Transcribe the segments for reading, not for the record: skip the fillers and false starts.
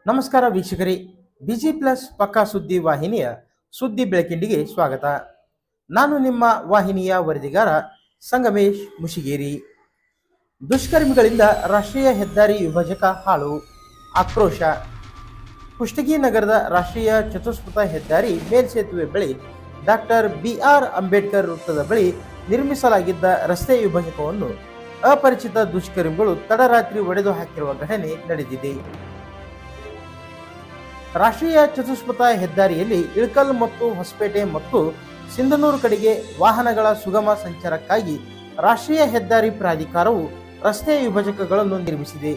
ನಮಸ್ಕಾರ ವೀಕ್ಷಕರೇ, busy plus ಪಕ್ಕಾ ಸುದ್ದಿ ವಾಹಿನಿಯ ಸುದ್ದಿ ಬೆಳಕಿಂಡಿಗೆ ಸ್ವಾಗತ. ನಾನು ನಿಮ್ಮ ವಾಹಿನಿಯ ವರದಿಗಾರ ಸಂಗಮೇಶ್ ಮುಷಿಗೇರಿ. ದುಷ್ಕರ್ಮಿಗಳಿಂದ ರಾಷ್ಟ್ರೀಯ ಹೆದ್ದಾರಿ ವಿಭಜಕ ಹಾಳು, ಆಕ್ರೋಶ. ಕುಷ್ಟಗಿ ನಗರದ ರಾಷ್ಟ್ರೀಯ ಚತುಷ್ಪಥ ಹೆದ್ದಾರಿ ಮೇಲ್ಸೇತುವೆ ಬಳಿ ಡಾಕ್ಟರ್ BR ಅಂಬೇಡ್ಕರ್ ವೃತ್ತದ ಬಳಿ ನಿರ್ಮಿಸಲಾಗಿದ್ದ ರಸ್ತೆ ವಿಭಜಕವನ್ನು ಅಪರಿಚಿತ ದುಷ್ಕರ್ಮಿಗಳು ತಡರಾತ್ರಿ ಒಡೆದು ಹಾಕಿರುವ ಘಟನೆ ನಡೆದಿದೆ. ರಾಷ್ಟ್ರೀಯ ಚತುಷ್ಪಥ ಹೆದ್ದಾರಿಯಲ್ಲಿ ಇಳಕಲ್ ಮತ್ತು ಹೊಸಪೇಟೆ ಮತ್ತು ಸಿಂಧನೂರು ಕಡೆಗೆ ವಾಹನಗಳ ಸುಗಮ ಸಂಚಾರಕ್ಕಾಗಿ ರಾಷ್ಟ್ರೀಯ ಹೆದ್ದಾರಿ ಪ್ರಾಧಿಕಾರವು ರಸ್ತೆ ವಿಭಜಕಗಳನ್ನು ನಿರ್ಮಿಸಿದೆ.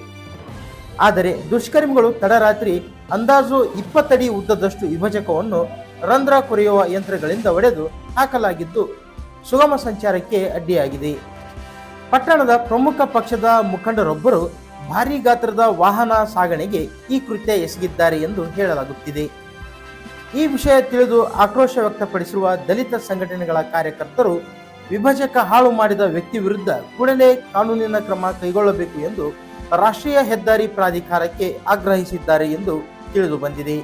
ಆದರೆ ದುಷ್ಕರ್ಮಿಗಳು ತಡರಾತ್ರಿ ಅಂದಾಜು 20 ಅಡಿ ಉದ್ದದಷ್ಟು ವಿಭಜಕವನ್ನು ರಂಧ್ರ ಕೊರೆಯುವ ಯಂತ್ರಗಳಿಂದ ಒಡೆದು ಹಾಕಲಾಗಿದ್ದು ಸುಗಮ ಸಂಚಾರಕ್ಕೆ ಅಡ್ಡಿಯಾಗಿದೆ. ಪಟ್ಟಣದ ಪ್ರಮುಖ ಪಕ್ಷದ ಮುಖಂಡರೊಬ್ಬರು ಭಾರೀ ಗಾತ್ರದ ವಾಹನ ಸಾಗಣೆಗೆ ಈ ಕೃತ್ಯ ಎಸಗಿದ್ದಾರೆ ಎಂದು ಹೇಳಲಾಗುತ್ತಿದೆ. ಈ ವಿಷಯ ತಿಳಿದು ಆಕ್ರೋಶ ವ್ಯಕ್ತಪಡಿಸಿರುವ ದಲಿತ ಸಂಘಟನೆಗಳ ಕಾರ್ಯಕರ್ತರು ವಿಭಜಕ ಹಾಳು ಮಾಡಿದ ವ್ಯಕ್ತಿ ವಿರುದ್ಧ ಕೂಡಲೇ ಕಾನೂನಿನ ಕ್ರಮ ಕೈಗೊಳ್ಳಬೇಕು ಎಂದು ರಾಷ್ಟ್ರೀಯ ಹೆದ್ದಾರಿ ಪ್ರಾಧಿಕಾರಕ್ಕೆ ಆಗ್ರಹಿಸಿದ್ದಾರೆ ಎಂದು ತಿಳಿದು ಬಂದಿದೆ.